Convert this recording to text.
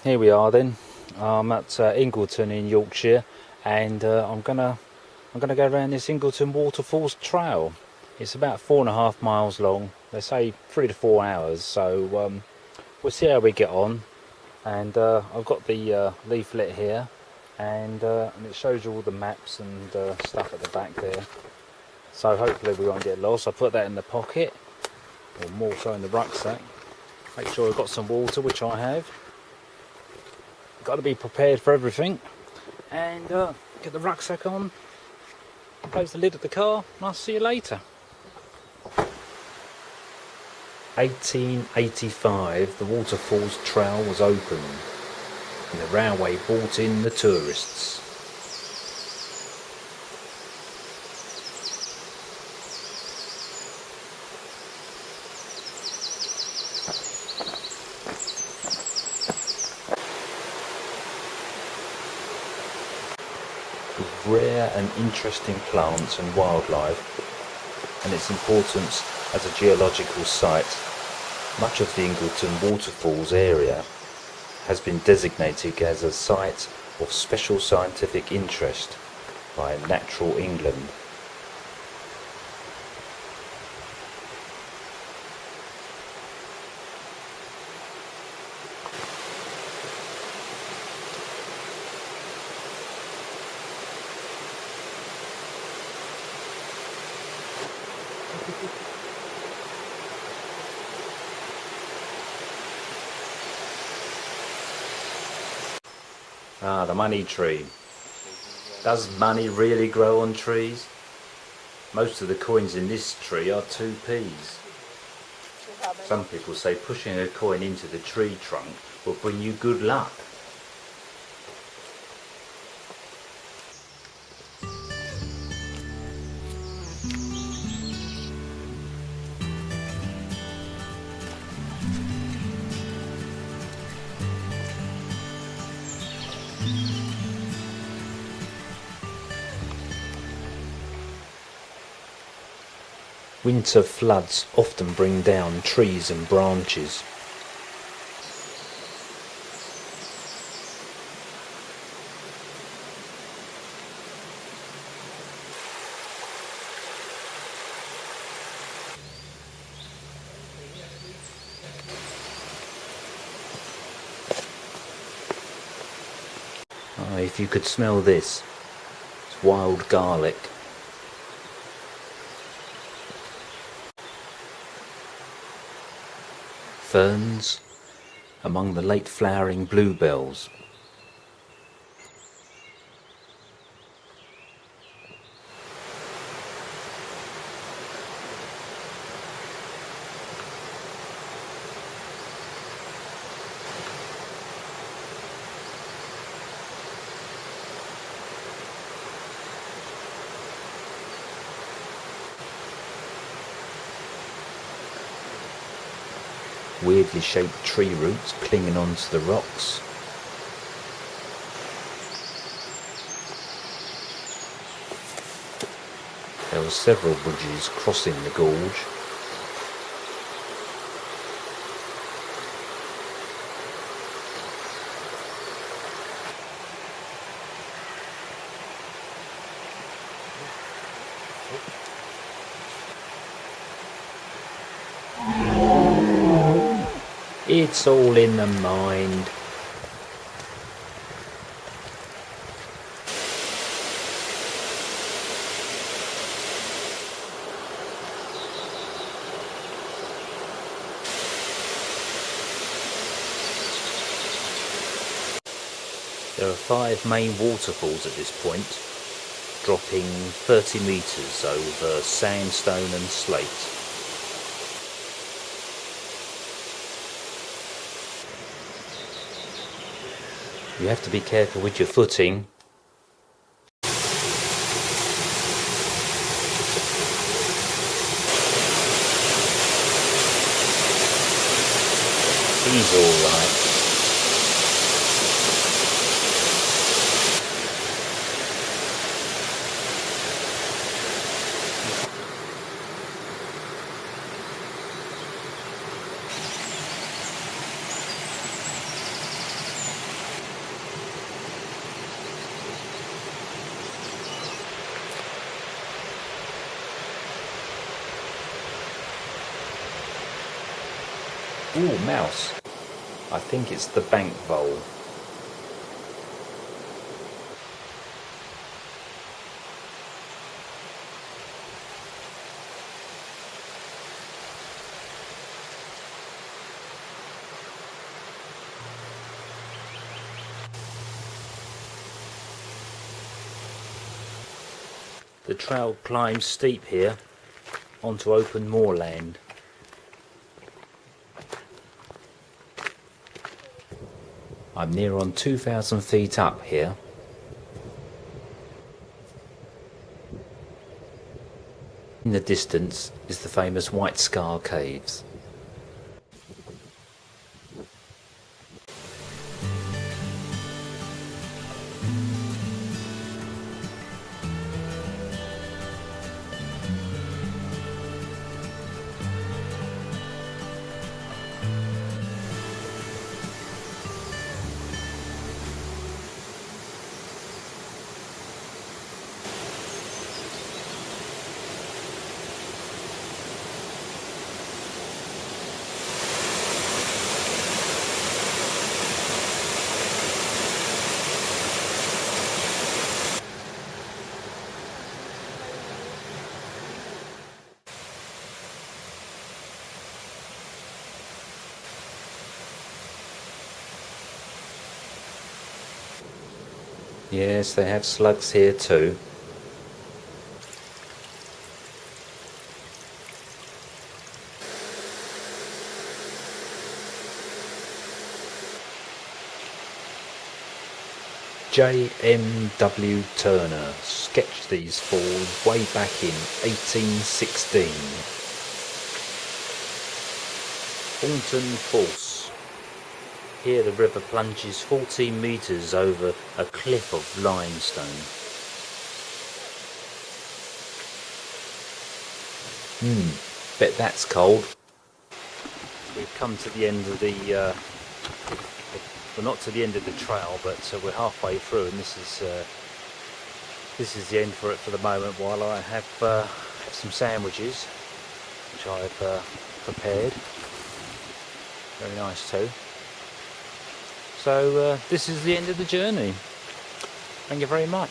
Here we are then. I'm at Ingleton in Yorkshire, and I'm gonna go around this Ingleton Waterfalls trail. It's about 4.5 miles long. They say 3 to 4 hours, so we'll see how we get on. And I've got the leaflet here, and it shows you all the maps and stuff at the back there. So hopefully we won't get lost. I put that in the pocket, or more so in the rucksack. Make sure I've got some water, which I have. Got to be prepared for everything, and get the rucksack on, close the lid of the car, and I'll see you later. 1885, the Waterfalls Trail was opened, and the railway brought in the tourists. With rare and interesting plants and wildlife, and its importance as a geological site, much of the Ingleton Waterfalls area has been designated as a site of special scientific interest by Natural England. Ah, the money tree. Does money really grow on trees? Most of the coins in this tree are 2p's. Some people say pushing a coin into the tree trunk will bring you good luck. Winter floods often bring down trees and branches. Ah, if you could smell this, it's wild garlic. Ferns among the late flowering bluebells. Weirdly shaped tree roots clinging onto the rocks. There were several bridges crossing the gorge. It's all in the mind. There are 5 main waterfalls at this point, dropping 30 metres over sandstone and slate. You have to be careful with your footing. He's alright. Ooh, mouse. I think it's the bank vole. The trail climbs steep here onto open moorland. I'm near on 2,000 feet up here. In the distance is the famous White Scar Caves. Yes, they have slugs here too. J.M.W. Turner sketched these falls way back in 1816. Ingleton Waterfalls. Here the river plunges 14 metres over a cliff of limestone. Bet that's cold. We've come to the end of the, well, not to the end of the trail, but we're halfway through, and this is the end for it for the moment. While I have some sandwiches, which I've prepared. Very nice too. So this is the end of the journey. Thank you very much.